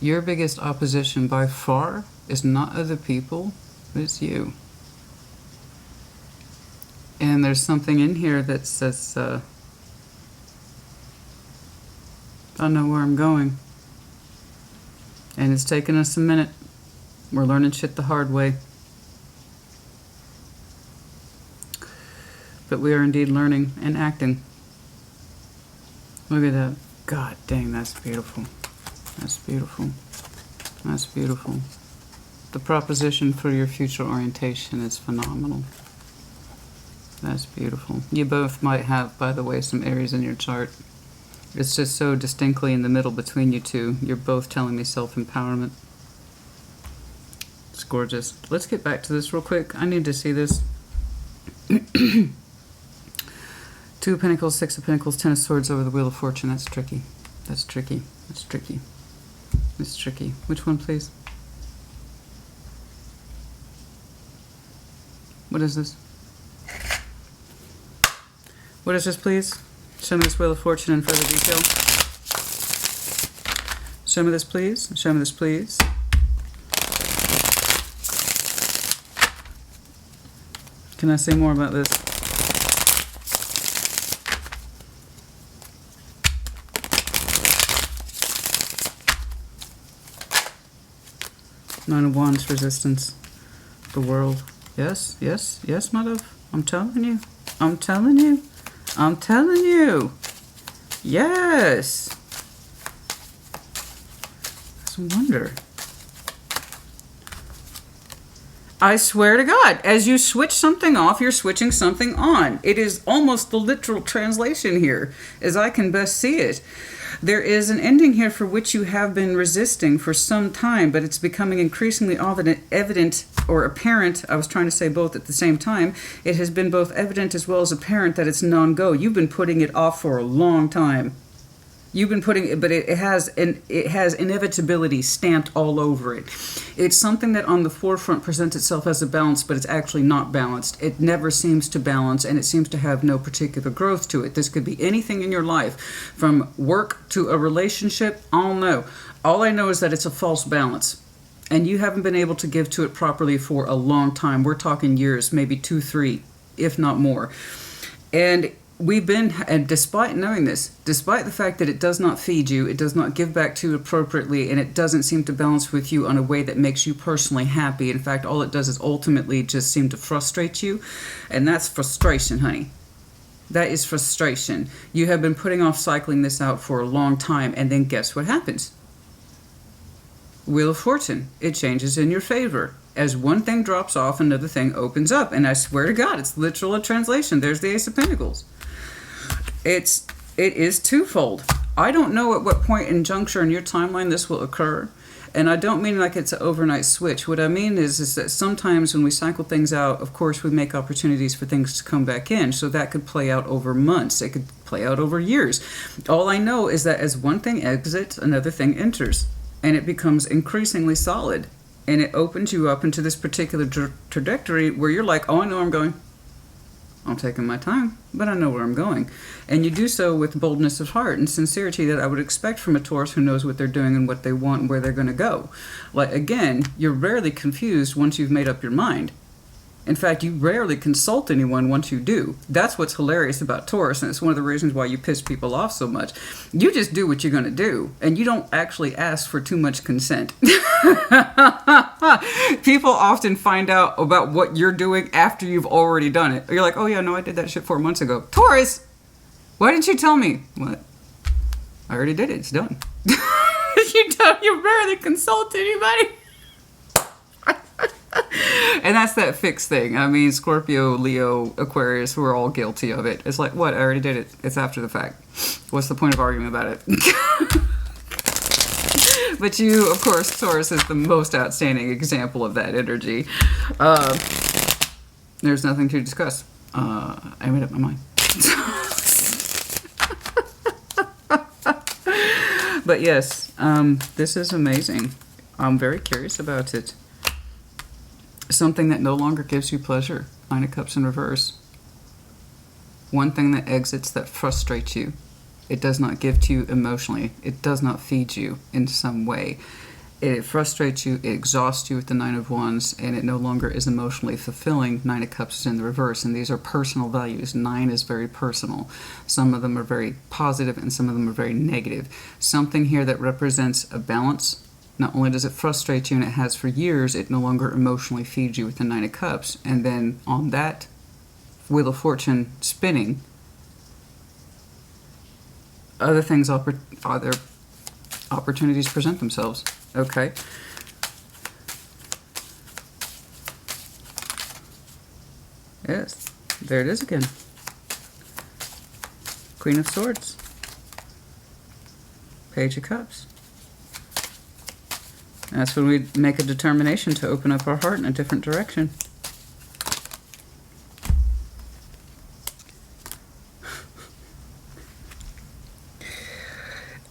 Your biggest opposition by far is not other people, but it's you. And there's something in here that says, I know where I'm going. And it's taken us a minute. We're learning shit the hard way. But we are indeed learning and acting. Look at that. God dang, that's beautiful. That's beautiful. That's beautiful. The proposition for your future orientation is phenomenal. That's beautiful. You both might have, by the way, some Aries in your chart. It's just so distinctly in the middle between you two. You're both telling me self-empowerment. It's gorgeous. Let's get back to this real quick. I need to see this. Two of Pentacles, Six of Pentacles, Ten of Swords over the Wheel of Fortune. That's tricky. That's tricky. That's tricky. It's tricky. Which one, please? What is this? What is this, please? Show me this Wheel of Fortune in further detail. Show me this, please. Show me this, please. Can I say more about this? Nine of Wands, resistance. The world. Yes, yes, yes, my love. I'm telling you. I'm telling you. I'm telling you. Yes. That's a wonder. I swear to God, as you switch something off, you're switching something on. It is almost the literal translation here, as I can best see it. There is an ending here for which you have been resisting for some time, but it's becoming increasingly evident or apparent. I was trying to say both at the same time. It has been both evident as well as apparent that it's non-go. You've been putting it off for a long time. You've been putting it, but it has inevitability stamped all over it. It's something that on the forefront presents itself as a balance, but it's actually not balanced. It never seems to balance, and it seems to have no particular growth to it. This could be anything in your life, from work to a relationship. I don't know. All I know is that it's a false balance, and you haven't been able to give to it properly for a long time. We're talking years, maybe 2, 3, if not more. And despite knowing this, despite the fact that it does not feed you, it does not give back to you appropriately, and it doesn't seem to balance with you on a way that makes you personally happy. In fact, all it does is ultimately just seem to frustrate you, and that's frustration, honey. That is frustration. You have been putting off cycling this out for a long time, and then guess what happens? Wheel of Fortune. It changes in your favor. As one thing drops off, another thing opens up, and I swear to God, it's literal a translation. There's the Ace of Pentacles. It is twofold. I don't know at what point in juncture in your timeline this will occur, and I don't mean like it's an overnight switch. What I mean is that sometimes when we cycle things out, of course, we make opportunities for things to come back in, so that could play out over months. It could play out over years. All I know is that as one thing exits, another thing enters, and it becomes increasingly solid, and it opens you up into this particular trajectory where you're like, oh, I know where I'm going. I'm taking my time, but I know where I'm going. And you do so with boldness of heart and sincerity that I would expect from a Taurus who knows what they're doing and what they want and where they're going to go. Like, again, you're rarely confused once you've made up your mind. In fact, you rarely consult anyone once you do. That's what's hilarious about Taurus, and it's one of the reasons why you piss people off so much. You just do what you're going to do, and you don't actually ask for too much consent. People often find out about what you're doing after you've already done it. You're like, oh yeah, no, I did that shit 4 months ago. Taurus, why didn't you tell me? What? I already did it. It's done. You rarely consult anybody. And that's that fixed thing. I mean, Scorpio, Leo, Aquarius, we're all guilty of it. It's like, what? I already did it. It's after the fact. What's the point of arguing about it? But you, of course, Taurus is the most outstanding example of that energy. There's nothing to discuss. I made up my mind. But yes, this is amazing. I'm very curious about it. Something that no longer gives you pleasure. 9 of Cups in reverse. One thing that exits that frustrates you. It does not give to you emotionally. It does not feed you in some way. It frustrates you, it exhausts you with the 9 of Wands, and it no longer is emotionally fulfilling. 9 of Cups is in the reverse, and these are personal values. 9 is very personal. Some of them are very positive, and some of them are very negative. Something here that represents a balance. Not only does it frustrate you, and it has for years, it no longer emotionally feeds you with the 9 of Cups. And then on that Wheel of Fortune spinning, other things, other opportunities present themselves. Okay. Yes, there it is again. Queen of Swords. Page of Cups. That's when we make a determination to open up our heart in a different direction.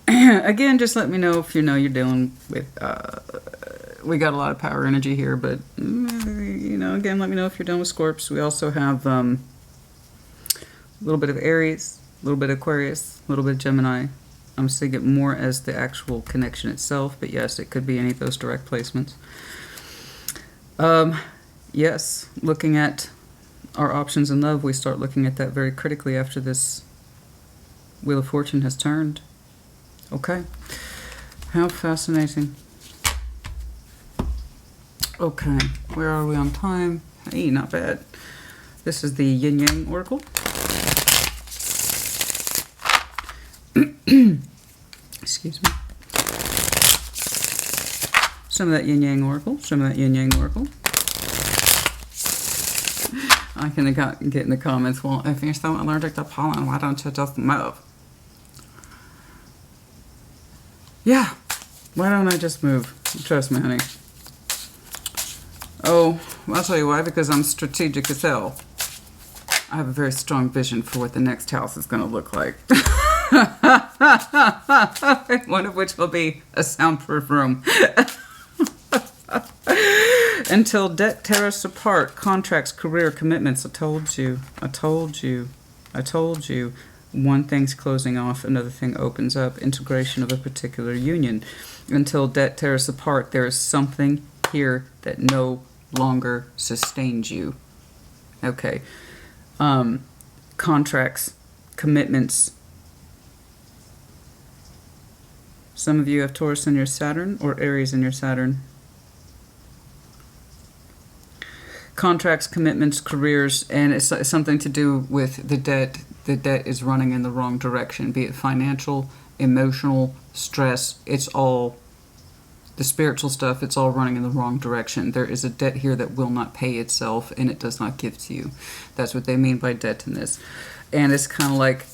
Again, just let me know if you know you're dealing with, we got a lot of power energy here, but, you know, again, let me know if you're dealing with Scorps. We also have a little bit of Aries, a little bit of Aquarius, a little bit of Gemini. I'm seeing it more as the actual connection itself, but yes, it could be any of those direct placements. Yes, looking at our options in love, we start looking at that very critically after this Wheel of Fortune has turned. Okay, how fascinating. Okay, where are we on time? Hey, not bad. This is the Yin Yang Oracle. Excuse me. Some of that Yin Yang Oracle, some of that Yin Yang Oracle. I can get in the comments, well, if you're so allergic to pollen, why don't you just move? Yeah, why don't I just move? Trust me, honey. Oh, I'll tell you why, because I'm strategic as hell. I have a very strong vision for what the next house is going to look like. One of which will be a soundproof room. Until debt tear us apart, contracts, career, commitments. I told you. I told you. I told you. One thing's closing off, another thing opens up. Integration of a particular union. Until debt tear us apart, there is something here that no longer sustains you. Okay. Contracts, commitments. Some of you have Taurus in your Saturn or Aries in your Saturn. Contracts, commitments, careers, and it's something to do with the debt. The debt is running in the wrong direction, be it financial, emotional, stress. It's all the spiritual stuff. It's all running in the wrong direction. There is a debt here that will not pay itself, and it does not give to you. That's what they mean by debt in this. And it's kind of like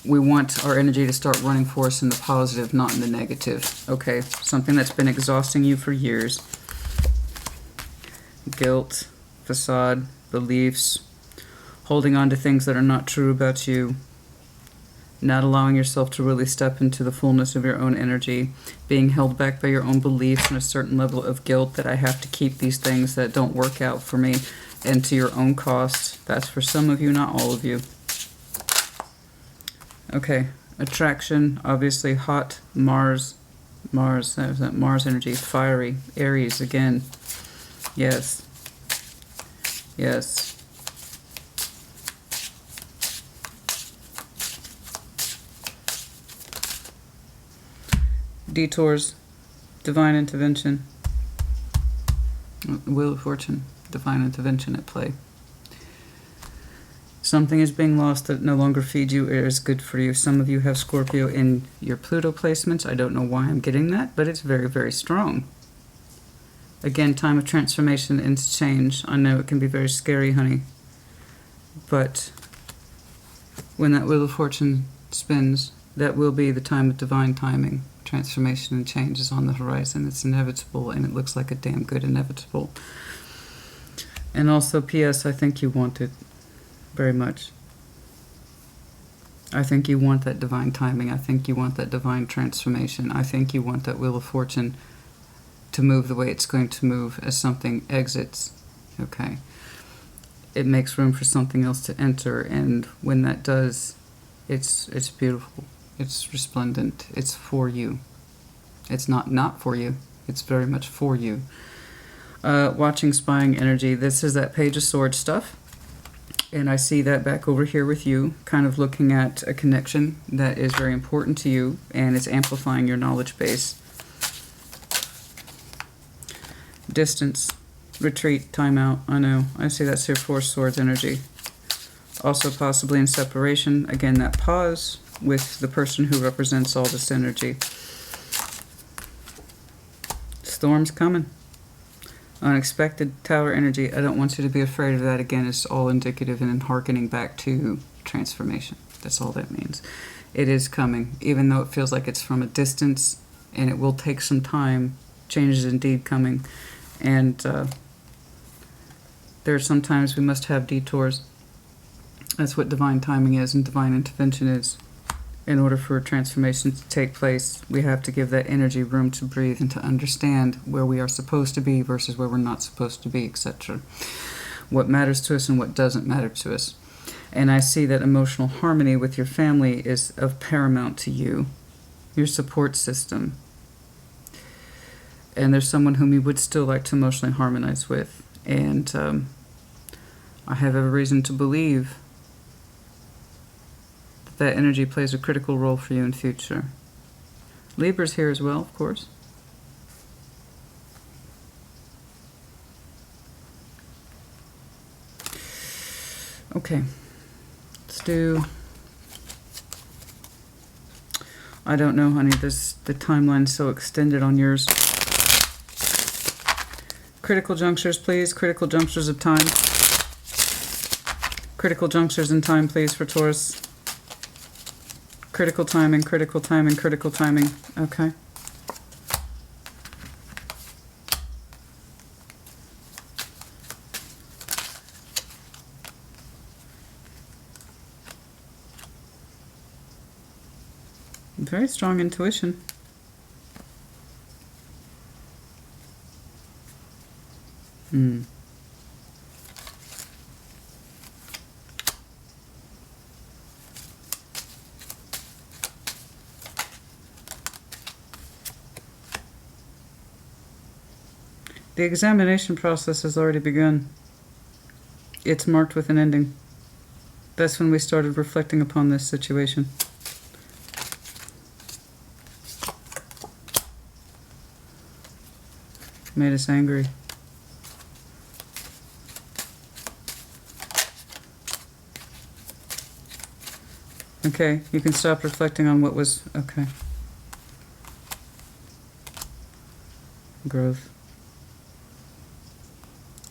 we want our energy to start running for us in the positive, not in the negative. Okay, something that's been exhausting you for years. Guilt, facade, beliefs, holding on to things that are not true about you, not allowing yourself to really step into the fullness of your own energy, being held back by your own beliefs and a certain level of guilt that I have to keep these things that don't work out for me, and to your own cost. That's for some of you, not all of you. Okay, attraction, obviously hot, Mars, that Mars energy, fiery, Aries again. Yes. Yes. Detours, divine intervention, Wheel of Fortune, divine intervention at play. Something is being lost that no longer feeds you or is good for you. Some of you have Scorpio in your Pluto placements. I don't know why I'm getting that, but it's very, very strong. Again, time of transformation and change. I know it can be very scary, honey. But when that Wheel of Fortune spins, that will be the time of divine timing. Transformation and change is on the horizon. It's inevitable, and it looks like a damn good inevitable. And also, P.S., I think you want it very much. I think you want that divine timing. I think you want that divine transformation. I think you want that Wheel of Fortune to move the way it's going to move as something exits. Okay. It makes room for something else to enter, and when that does, it's beautiful. It's resplendent. It's for you. It's not for you. It's very much for you. Watching, spying, energy. This is that Page of Swords stuff. And I see that back over here with you, kind of looking at a connection that is very important to you, and it's amplifying your knowledge base. Distance, retreat, timeout. I know. I see that's your Four Swords energy. Also possibly in separation. Again, that pause with the person who represents all this energy. Storm's coming. Unexpected Tower energy. I don't want you to be afraid of that. Again, it's all indicative and hearkening back to transformation. That's all that means. It is coming, even though it feels like it's from a distance, and it will take some time. Change is indeed coming. And there are sometimes we must have detours. That's what divine timing is and divine intervention is. In order for transformation to take place, we have to give that energy room to breathe and to understand where we are supposed to be versus where we're not supposed to be, etc. What matters to us and what doesn't matter to us. And I see that emotional harmony with your family is of paramount to you, your support system. And there's someone whom you would still like to emotionally harmonize with. And I have every reason to believe that energy plays a critical role for you in future. Libra's here as well, of course. Okay, let's do... I don't know, honey, the timeline's so extended on yours. Critical junctures, please. Critical junctures of time. Critical junctures in time, please, for Taurus. Critical timing, critical timing, critical timing. Okay. Very strong intuition. The examination process has already begun. It's marked with an ending. That's when we started reflecting upon this situation. Made us angry. Okay, you can stop reflecting on what was... Okay. Growth.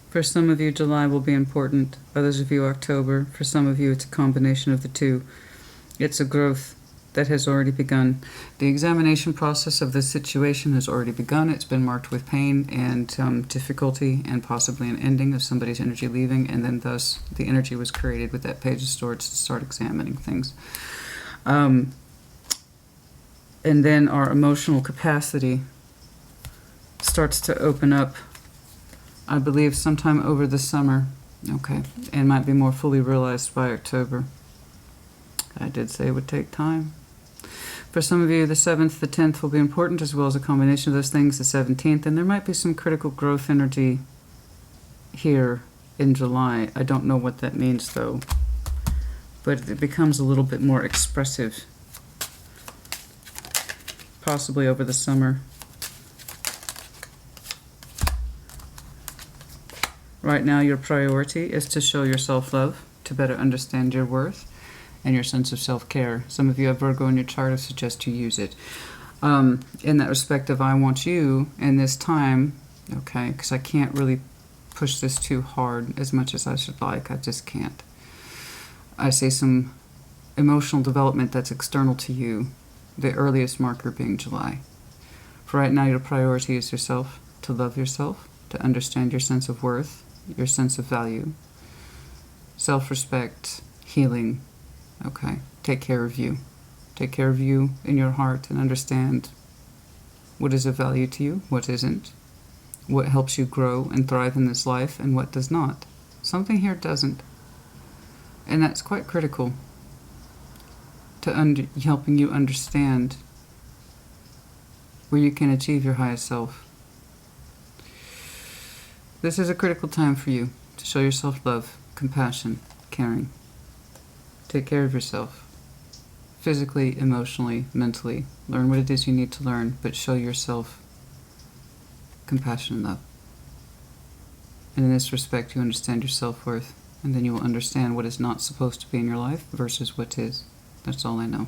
For some of you, July will be important. Others of you, October. For some of you, it's a combination of the two. It's a growth that has already begun. The examination process of this situation has already begun. It's been marked with pain and difficulty and possibly an ending of somebody's energy leaving, and then thus the energy was created with that Page of Swords to start examining things. And then our emotional capacity starts to open up, I believe, sometime over the summer. Okay, and might be more fully realized by October. I did say it would take time. For some of you, the 7th, the 10th will be important, as well as a combination of those things, the 17th, and there might be some critical growth energy here in July. I don't know what that means, though, but it becomes a little bit more expressive, possibly over the summer. Right now, your priority is to show your self-love, to better understand your worth and your sense of self-care. Some of you have Virgo in your chart. I suggest you use it. In that respect of I want you in this time, okay, because I can't really push this too hard as much as I should like. I just can't. I see some emotional development that's external to you, the earliest marker being July. For right now, your priority is yourself, to love yourself, to understand your sense of worth, your sense of value, self-respect, healing. Okay, take care of you. Take care of you in your heart and understand what is of value to you, what isn't, what helps you grow and thrive in this life, and what does not. Something here doesn't. And that's quite critical to helping you understand where you can achieve your highest self. This is a critical time for you to show yourself love, compassion, caring. Take care of yourself, physically, emotionally, mentally. Learn what it is you need to learn, but show yourself compassion and love. And in this respect, you understand your self-worth, and then you will understand what is not supposed to be in your life versus what is. That's all I know.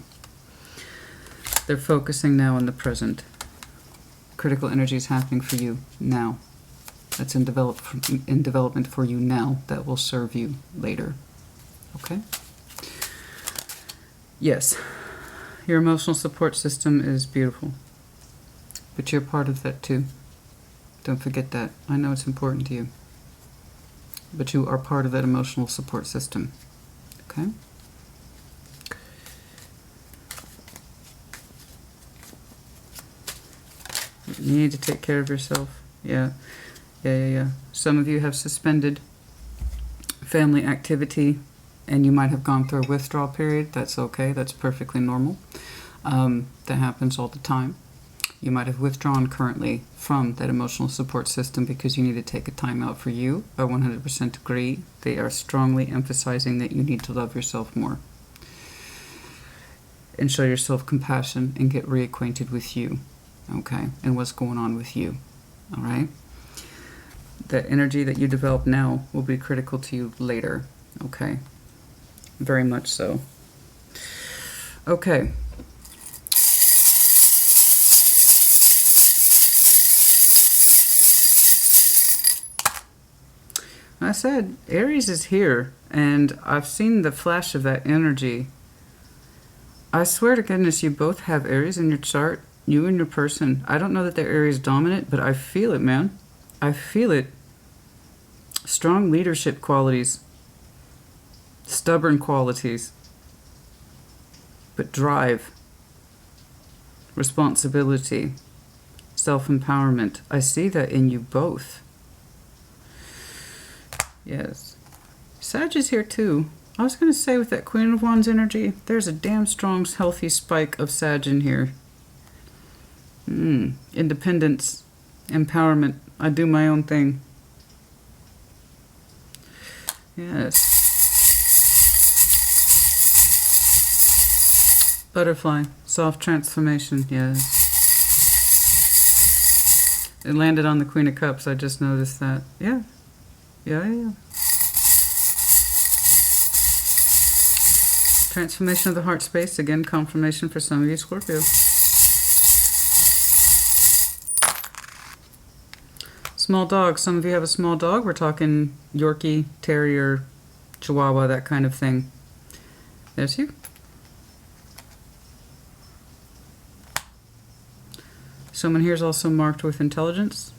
They're focusing now on the present. Critical energy is happening for you now. That's in development for you now. That will serve you later. Okay? Yes, your emotional support system is beautiful, but you're part of that too. Don't forget that. I know it's important to you, but you are part of that emotional support system. Okay? You need to take care of yourself. Yeah. Some of you have suspended family activity, and you might have gone through a withdrawal period. That's okay. That's perfectly normal. That happens all the time. You might have withdrawn currently from that emotional support system because you need to take a time out for you. I 100% agree. They are strongly emphasizing that you need to love yourself more and show yourself compassion and get reacquainted with you, okay, and what's going on with you, all right? That energy that you develop now will be critical to you later, okay? Very much so. Okay. I said Aries is here, and I've seen the flash of that energy. I swear to goodness, you both have Aries in your chart, you and your person. I don't know that they're Aries dominant, but I feel it, man. I feel it. Strong leadership qualities, stubborn qualities, but drive, responsibility, self-empowerment. I see that in you both. Yes. Sag is here too. I was going to say with that Queen of Wands energy, there's a damn strong, healthy spike of Sag in here. Independence, empowerment. I do my own thing. Yes. Butterfly, soft transformation, yes. It landed on the Queen of Cups, I just noticed that. Yeah. Yeah. Transformation of the heart space, again, confirmation for some of you Scorpio. Small dog, some of you have a small dog. We're talking Yorkie, Terrier, Chihuahua, that kind of thing. There's you. Someone here is also marked with intelligence.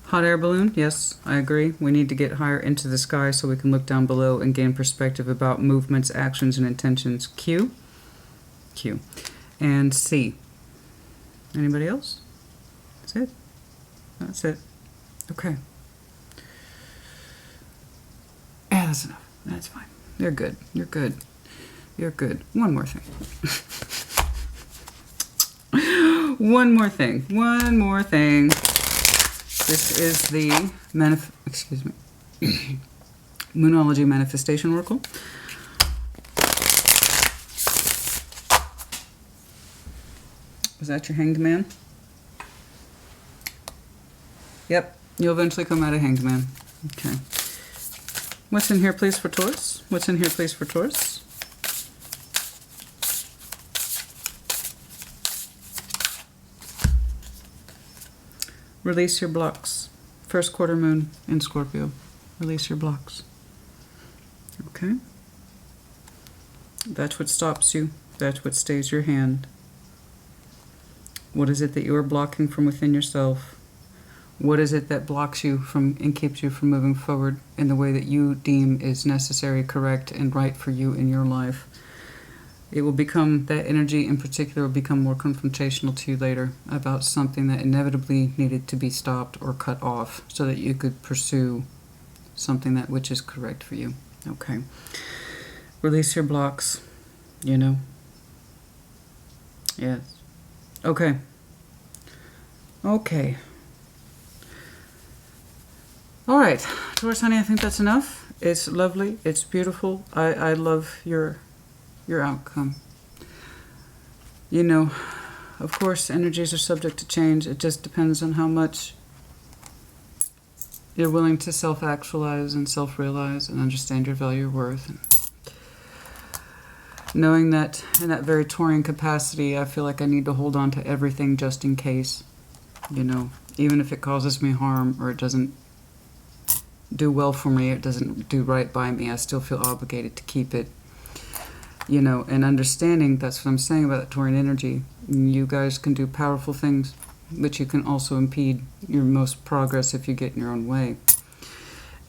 Hot air balloon, yes, I agree. We need to get higher into the sky so we can look down below and gain perspective about movements, actions, and intentions. Q. And C. Anybody else? That's it. That's it. Okay. Yeah, that's enough. That's fine. You're good. You're good. You're good. One more thing. One more thing. One more thing. This is the Moonology Manifestation Oracle. Was that your Hanged Man? Yep, you'll eventually come out of Hanged Man. Okay. What's in here, please, for Taurus? What's in here, please, for Taurus? Release your blocks. First quarter moon in Scorpio. Release your blocks. Okay? That's what stops you. That's what stays your hand. What is it that you are blocking from within yourself? What is it that blocks you from and keeps you from moving forward in the way that you deem is necessary, correct, and right for you in your life? It will become, that energy in particular will become more confrontational to you later about something that inevitably needed to be stopped or cut off so that you could pursue something that which is correct for you. Okay. Release your blocks, you know. Yes. Okay. Okay. All right. Taurus, honey, I think that's enough. It's lovely. It's beautiful. I love your outcome. You know, of course, energies are subject to change. It just depends on how much you're willing to self-actualize and self-realize and understand your value, your worth. And knowing that in that very Taurian capacity, I feel like I need to hold on to everything just in case, you know, even if it causes me harm or it doesn't do well for me, it doesn't do right by me, I still feel obligated to keep it. You know, and understanding, that's what I'm saying about that Taurian energy. You guys can do powerful things, but you can also impede your most progress if you get in your own way.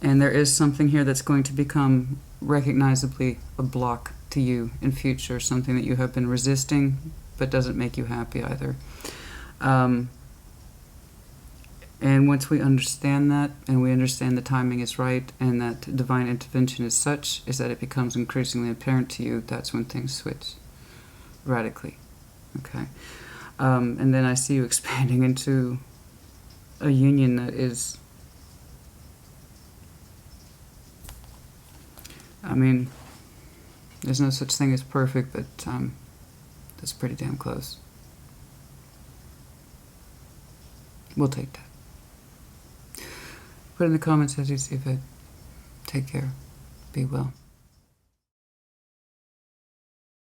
And there is something here that's going to become recognizably a block to you in future, something that you have been resisting, but doesn't make you happy either. And once we understand that, and we understand the timing is right, and that divine intervention is such, is that it becomes increasingly apparent to you, that's when things switch radically. Okay? And then I see you expanding into a union that is, I mean, there's no such thing as perfect, but that's pretty damn close. We'll take that. Put in the comments as you see fit. Take care. Be well.